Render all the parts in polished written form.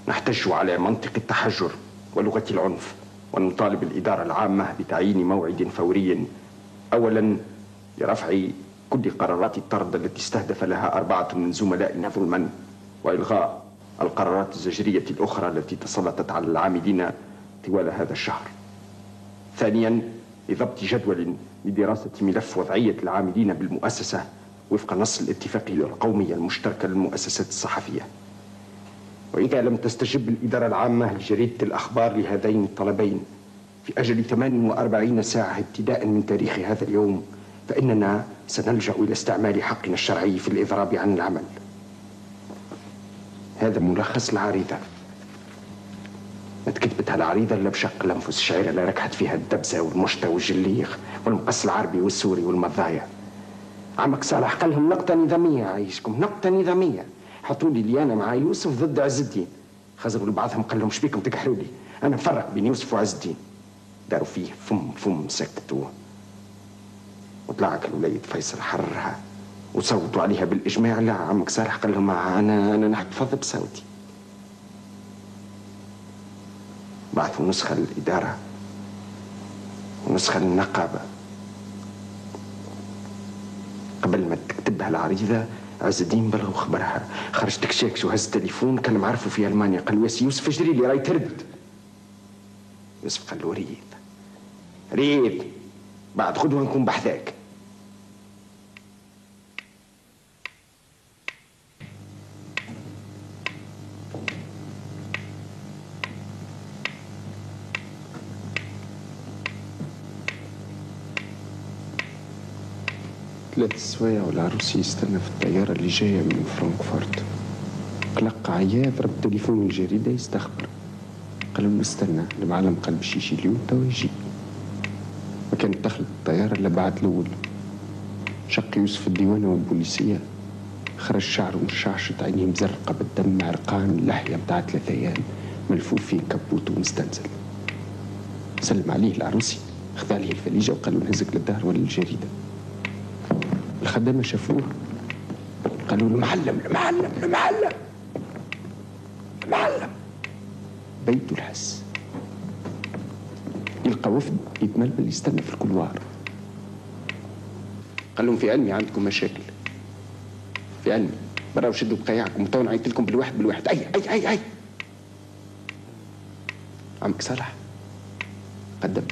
نحتج على منطق التحجر ولغة العنف، ونطالب الإدارة العامة بتعيين موعد فوري، أولا لرفع كل قرارات الطرد التي استهدف لها 4 من زملائنا ظلما، وإلغاء القرارات الزجرية الأخرى التي تسلطت على العاملين طوال هذا الشهر. ثانيا لضبط جدول لدراسة ملف وضعية العاملين بالمؤسسة وفق نص الاتفاقية القومية المشتركة للمؤسسات الصحفية. وإذا لم تستجب الإدارة العامة لجريدة الأخبار لهذين الطلبين في أجل 48 ساعة ابتداء من تاريخ هذا اليوم، فإننا سنلجأ إلى استعمال حقنا الشرعي في الإضراب عن العمل. هذا ملخص العريضة. ما تكتبت هالعريضة إلا بشق الأنفس الشعيرة اللي ركحت فيها الدبسة والمشطة والجليخ والمقص العربي والسوري والمضايع. عمك صالح قال لهم نقطة نظامية، عايشكم نقطة نظامية. حطوا لي ليانا مع يوسف ضد عز الدين. خزروا لبعضهم قال لهم شبيكم تكحلوا لي، أنا مفرق بين يوسف وعز الدين. داروا فيه فم سكتوا، وطلعت الولاية فيصل حررها وصوتوا عليها بالإجماع. لا، عمك صالح قال لهم أنا نحتفظ بصوتي. بعثوا نسخة للإدارة ونسخة للنقابة. قبل ما تكتبها العريضة عز الدين بلغوا خبرها، خرج تكشاكش وهز التليفون كلم عرفوا في ألمانيا، قال له يا سي يوسف اجري لي راهي تردد. يوسف قال له ريد بعد غدوة نكون بحذاك. ثلاث سوايع والعروسي يستنى في الطيارة اللي جاية من فرانكفورت. قلق عياذ رب تليفون الجريدة يستخبر، قالوا له استنى، المعلم قال باش يجي اليوم توا يجي. ما كانت دخلت الطيارة إلا بعد الأول. شق يوسف الديوانة والبوليسية، خرج شعره مشعشط، عينيه مزرقة بالدم، عرقان، اللحية متاع 3 أيام ملفوفين كبوت ومستنزل. سلم عليه العروسي، خذ عليه الفليجة وقال له نهزك للدار ولا الجريدة. الخدامة شافوه قالوا له المعلم. بيته الحس. يلقى وفد يتململ يستنى في الكولوار. قال لهم في علمي عندكم مشاكل، في علمي براو شدوا بقيعكم وتوا نعيط لكم بالواحد. اي عمك صالح قدم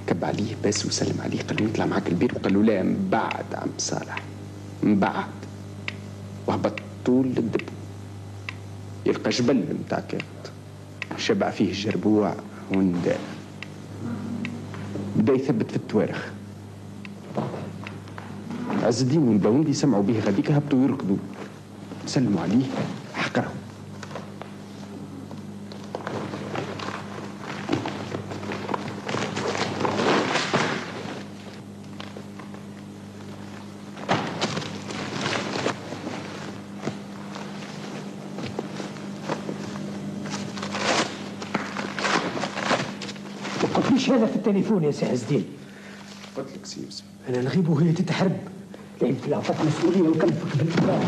كب عليه باس وسلم عليه، قال له نطلع معاك البيت، وقال له لا من بعد عم صالح من بعد. وهبط طول للدب، يلقى جبل متاع كاغط شبع فيه الجربوع والنداء. بدا يثبت في التوارخ. عز الدين والبوندي سمعوا به غاديك هبطوا يركضوا، سلموا عليه حقرهم. مش هذا في التليفون يا سي عز الدين. قلت لك سي يوسف انا نغيب وهي تتحرب، لعب في العطاك مسؤوليه وكلفك بالكبار.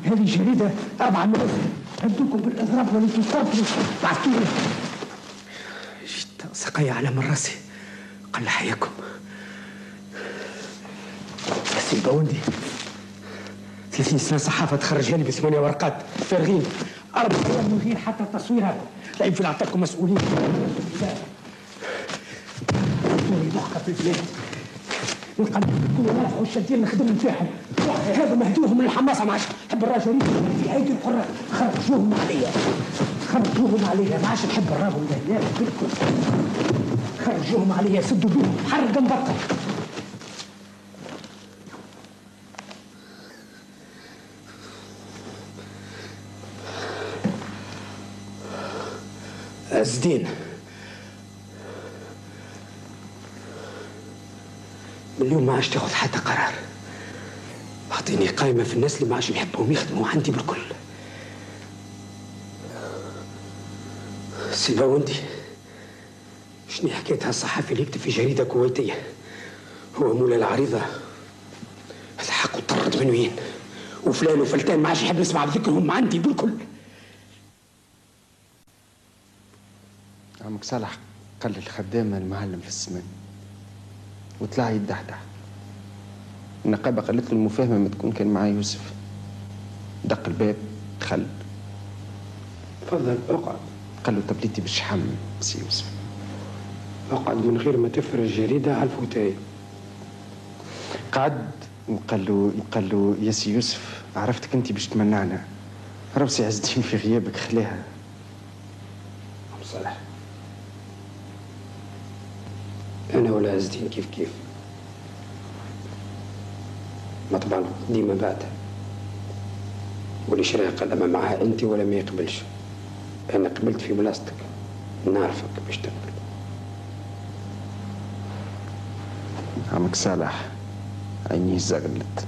هذه جريدة 4 نوافذ، هدوكم بالإضراب وليتوا تفرطوا بعثتوني. جيت سقيا على من راسي، قل حياكم. بس البوندي 30 سنة صحافة تخرجها لي ب8 ورقات فارغين، 4 أيام من غير حتى تصويرها. لا يمكن نعطيكم مسؤولين. دوري ضحكة في البلاد، نلقى كل واحد والشادين نخدم فيهم. هذا مهدوهم من الحماسه، ما عادش نحب الراجل في ايدي الحره. خرجوهم عليا، ما عادش نحب الراجل ده. لا بالكل خرجوهم عليا، سدوا بيهم حرق مبطل. زدين، من اليوم ما عادش تاخذ حتى قرار. اعطيني قائمه في الناس اللي ما عادش نحبهم يخدموا عندي بالكل. سي باوندي، شنو حكايه هالصحفي اللي يكتب في جريده كويتيه هو مولا العريضه الحق وطرد من وين، وفلان وفلتان ما عادش يحب نسمع بذكرهم عندي بالكل. عمك صالح قال الخدامة المعلم في السمان وطلع يدحدح. النقابة قالت له المفاهمة ما تكون كان معاه يوسف. دق الباب دخل. تفضل اقعد. قال له تبليتي بالشحم سي يوسف. اقعد من غير ما تفرج الجريدة على الفوتاية. قعد وقال له يا سي يوسف عرفتك انت باش تمنعنا، راهو سي عز الدين في غيابك خلاها. عم صالح، انا ولا عز الدين كيف كيف، ما طبعا ديما بعدها، واللي شراه قدمه معها انت ولا ما يقبلش. انا قبلت في بلاصتك، نعرفك باش تقبل. عمك صالح عينيه زغلت،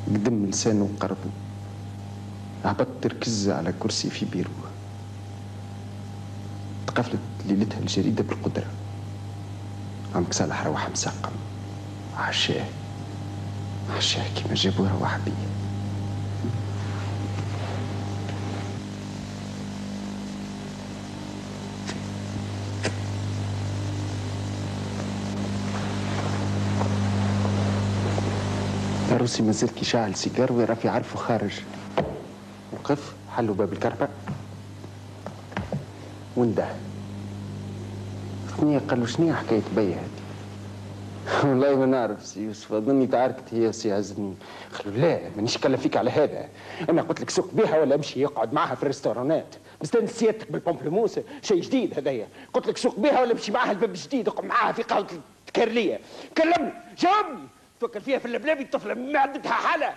قدم لسانه وقربه، هبط تركز على كرسي في بيرو. تقفلت ليلتها الجريدة بالقدرة. عمك صالح روح مسقم، عشاه كيما جابوه روح بيه. الروسي مازال كي شاعل سيجار ويرى في عرفه خارج. وقف حلوا باب الكربة ونده. قال له شنيا حكاية بي هذه؟ والله ما نعرف سي يوسف، اظني تعاركت هي وسي عز الدين. قال له لا مانيش كلم فيك على هذا، انا قلت لك سوق بيها ولا امشي يقعد معها في الريستورانات. مستني سيادتك بالبومبلموس، شيء جديد هذايا. قلت لك سوق بيها ولا امشي معها الباب الجديد اقعد معها في قهوه الكارليه. كلمني جاوبني. توكل فيها في اللبلابي الطفله ما عندها حاله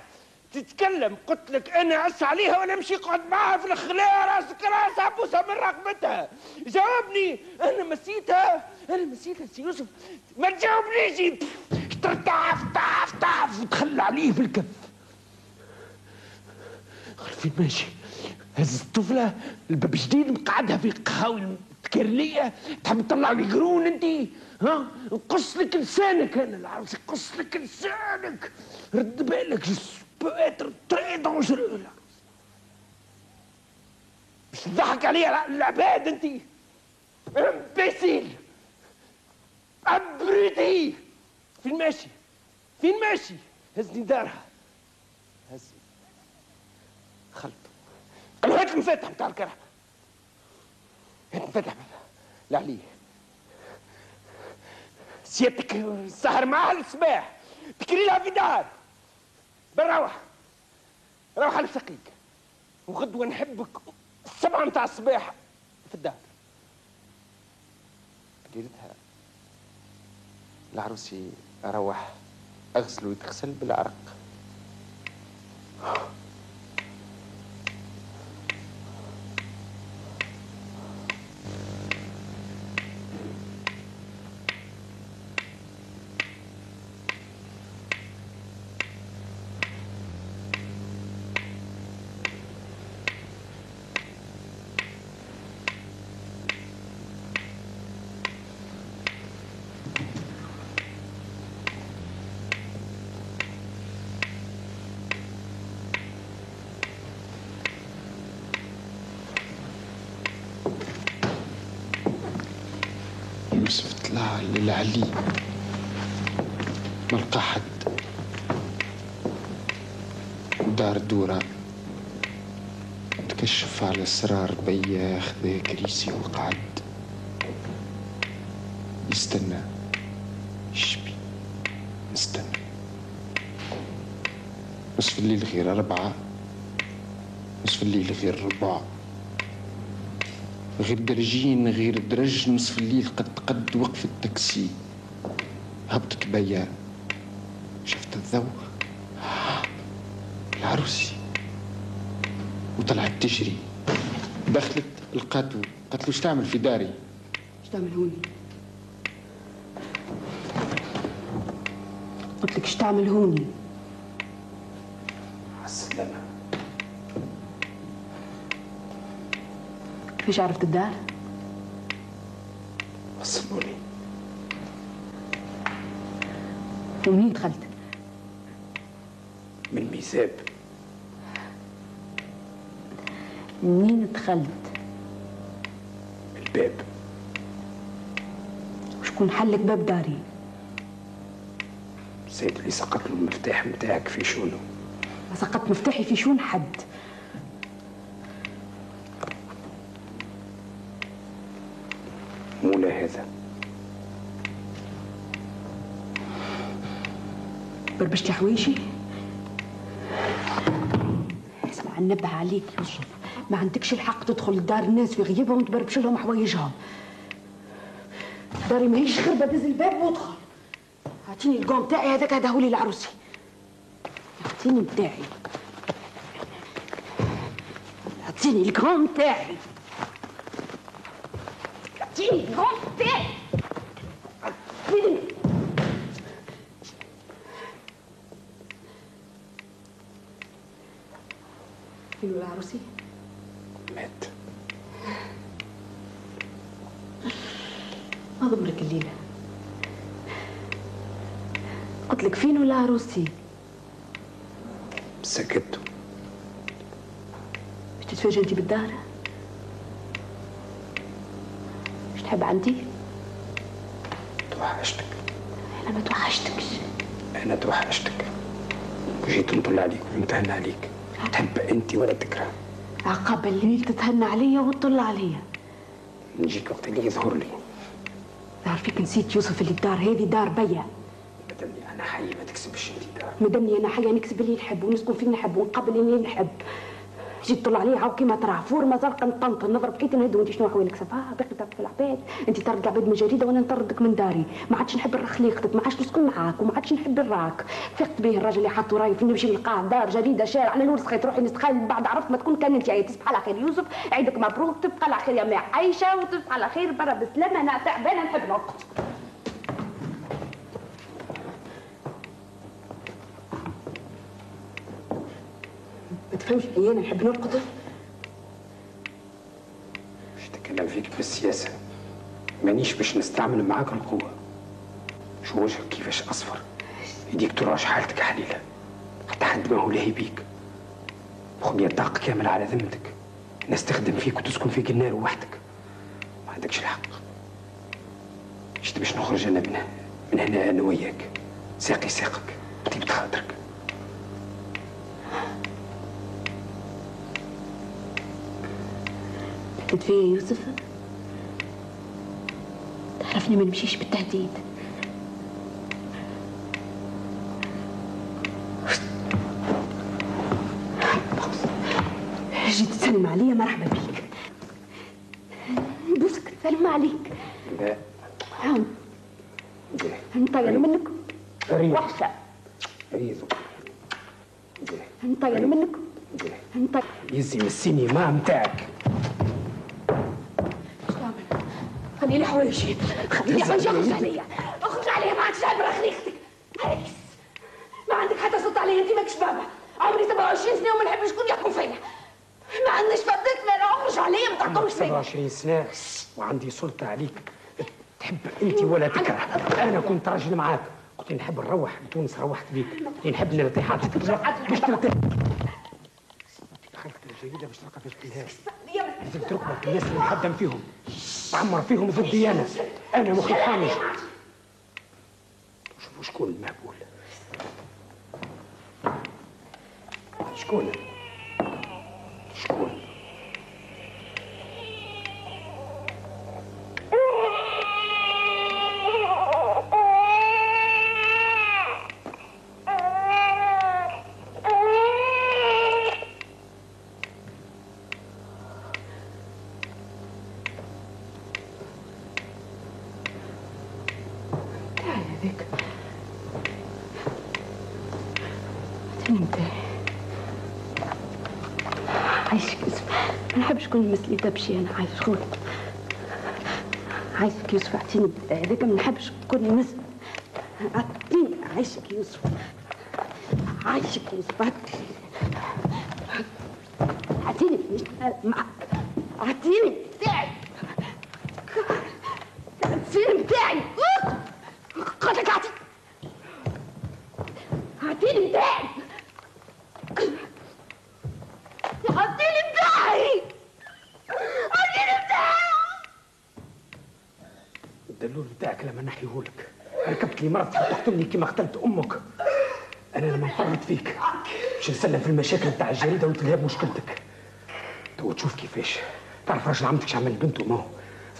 تتكلم. قلت لك انا عس عليها ولا امشي اقعد معها في الخلاء راسك راسها ابوسها من رقبتها. جاوبني. انا مسيتها سي يوسف. ما تجاوبنيش. طاف وتخلى عليه بالكف. قال فين ماشي؟ هز الطفله الباب جديد مقعدها في قهاوي الكرليه. تحب تطلع لي قرون انت؟ ها نقص لك لسانك انا العروس، نقص لك لسانك. رد بالك باتر تري دونجرو. باش تضحك عليا العباد انت؟ امبيسيل ابريدي. فين ماشي؟ هزني دارها. هزني خلط. قال له هات المفاتح بتاع الكرهبة. هات المفاتح لا عليه. سيادتك سهر معها الصباح تكري لها في دار. بنروح على السقيق وغدوة نحبك 7 متاع الصباح في الدار. ليلتها العروسي اروح اغسل ويتغسل بالعرق. يوسف طلع للعلي ما لقى حد. دار دورة تكشف على اسرار بيا. خذا كريسي وقعد يستنى يشبي نستنى. نصف الليل غير 4، نصف الليل غير 4، غير درجين غير درج. نصف الليل قد وقف التاكسي. هبطت بيا شفت الضوء العروسي وطلعت تجري. دخلت لقاتو قلت له ايش تعمل في داري؟ ايش تعمل هوني؟ قلت لك ايش تعمل هوني؟ السلامة. كيفاش عرفت الدار؟ وصلوني. ومنين دخلت؟ من ميزاب. منين دخلت؟ الباب. وشكون حلك باب داري؟ السيد اللي سقط له المفتاح متاعك في شونه. سقطت مفتاحي في شون حد؟ مولا هذا. بربشتي حوايجي؟ اسمع ننبه عليك يوسف، ما عندكش الحق تدخل لدار الناس في غيابهم وتبربش لهم حوايجهم. داري ماهيش خربه، دز الباب وادخل. اعطيني القوم تاعي هذاك، هذا هو لي العروسي. اعطيني بتاعي، اعطيني القوم تاعي، اعطيني القوم تاعي، اعطيني. فين العروسي؟ مات. ما ضمرك الليلة؟ قلت لك فين العروسي؟ سكت. باش تتفاجئ انتي بالدار؟ باش تحب عندي؟ توحشتك. انا ما توحشتكش. انا توحشتك وجيت نطلع عليك ونتهنى عليك. تحب انت ولا تكره؟ عقب الليل تتهنى عليا وتطل عليا. نجيك وقت اللي يظهر لي. ظهر فيك نسيت يوسف اللي الدار هذه دار بيا. مدامني انا حي ما تكسبش انت دار. مدامني انا حيه نكسب اللي نحب ونسكن فين نحب ونقبل اللي نحب. جيت تطلع عليه عاو كيما ترى عفور ما زرق نطنطن نضرب كيت نهد. وانت شنو حوالك صفاها باقي ترد في العباد؟ انت ترد العباد من جريده وانا نطردك من داري. ما عادش نحب نرى خليقتك، ما عادش نسكن معاك وما عادش نحب نراك. فقت به الراجل اللي حاطه راي فين نمشي نلقاه دار جريده شارع على الورث خيط روحي نستخيل بعد عرفت ما تكون كان انت تصبح على خير يوسف. عيدك مبروك، تبقى على خير يا ماء عايشه وتصبح على خير برا بسلامه. انا تعبانه نحب نرقد. ما تفهمش عليا انا نحب نرقد؟ باش نتكلم فيك بالسياسه مانيش باش نستعمل معاك القوه. شو وجهك كيفاش اصفر، يديك تراش حالتك حليله، حتى حد ما هو لاهي بيك. خويا الطاق كامل على ذمتك، نستخدم فيك وتسكن فيك النار وحدك. ما عندكش الحق. شفت باش نخرج انا من هنا انا وياك ساقي ساقك طيبة خاطرك. تحكت فيا يوسف؟ تعرفني ما نمشيش بالتهديد. جيت تسلم عليا مرحبا بيك. نبوسك نسلم عليك. لا نطير منك ريض. وحشة. ريض. نطير منك نطير. يزي مسيني ما متاعك. ايش تعمل؟ خليني حوايجي، خليني حوايجي. اخرج عليا، اخرج عليا. ما عادش عبر خليقتك. هيكس ما عندك حتى صوت عليا. انت ماكش بابا. عمري 27 سنه وما نحب شكون يحكم فيا. ما عندناش فضيتنا. انا اخرج عليا ما تحكمش فيا. 27 سنه وعندي سلطه عليك. تحب انت ولا تكره. انا كنت راجل معاك، قلت لي نحب نروح لتونس روحت بيك، قلت لي نحب نرتاح باش ترتاح. دخلت الجريده باش تلقى في الكلهاش. لازم تركبك الناس اللي نخدم فيهم، تعمر فيهم ضدي انا مخي حامج. شوفوا شكون المهبول. شكون؟ هذيك انت عايش كسب. ما نحبش شكون مثلي تبشي. انا عايش خوت عايشك يوسف، اعطيني هذاك ما نحبش كل نسمع. اعطيني، عايشك يوسف، عايشك يوسف، اعطيني معك، اعطيني بتاعي، اعطيني بتاعي، قلت لك اعطيني بتاعي، اعطيني بتاعي، اعطيني بتاعي. الدلول بتاعك لما نحيهولك ركبت لي مرتي وتقتلني كما قتلت امك. انا لما نفرط فيك باش نسلم في المشاكل بتاع الجريده وتلهب مشكلتك. تو تشوف كيفاش تعرف راجل عمتك شعمل بنته ما هو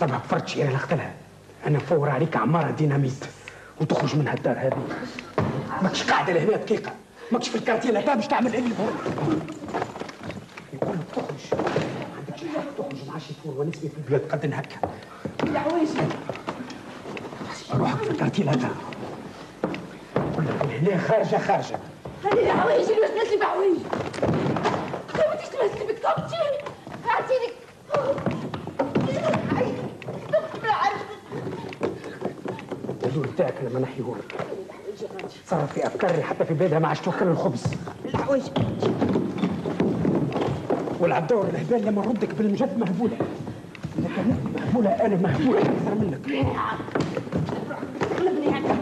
ضربها بفرد شيرة لقتلها. انا نفور عليك عماره ديناميت وتخرج من هالدار هذه. ماكش قاعده لهنا دقيقه، ماكش في الكارتيه هذا باش تعمل اللي بغيت. يقول لك تخرج، ما عندكش الحق تخرج مع شي فور ونسمي في البلاد قد هكا. يا عويشي روحك في الكارتيه هذا. نقول لك من هنا خارجه خارجه. هذه يا عويشي اللي وصلت لي بعويشي. ما تمثلي بكتبتي، اعطيني الدلول بتاعك لما نحيهولك صارت في افكاري حتى في بيتها ما عادش توكل الخبز. الحوايج والعدور الهبال لما نردك بالمجد مهبوله. اذا كانت مهبوله انا مهبوله اكثر منك. قلبني هلا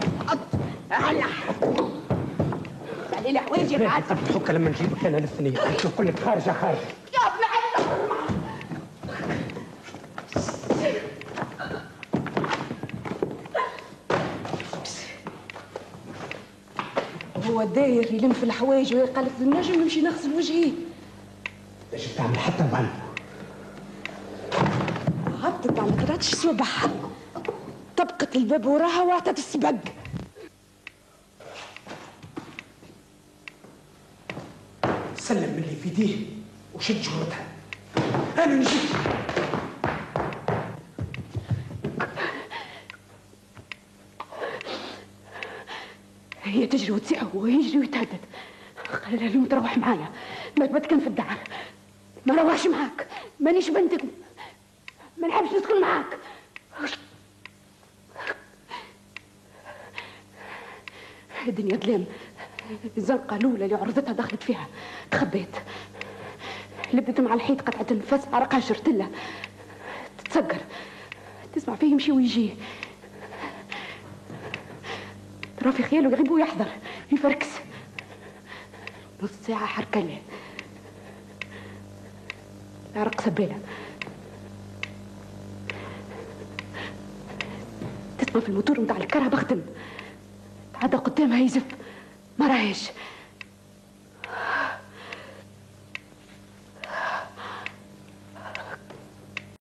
لي حوايجي بعد تحك لما نجيبك انا للثنيه نقول لك خارجه خارجه. يا ابن هو داير يلم في الحوايج ويقلب في النجم ويمشي نغسل وجهي. ايش بتعمل حتى بان؟ هبطت على قراتش صبح، طبقت الباب وراها واعطت السبق. سلم من اللي في يديه وشد جهودها. انا نجيك. هي تجري وتسيع وهو يجري ويتهدد. قال لها اليوم تروح معايا، ما تبتكن في الدار، ما نروحش معاك، مانيش بنتك، ما نحبش ندخل معاك. الدنيا ظلام. الزنقة الأولى اللي عرضتها دخلت فيها، تخبيت، لبدت مع الحيط قطعة النفس، عرقها شرتلة تتسكر، تسمع فيه يمشي ويجي، ترى في خياله يغيب ويحضر يفركس. نص ساعة حركلة عرق سبالة، تسمع في الموتور متاع الكرهبة خدم، تعدى قدامها يزف، ما راهيش.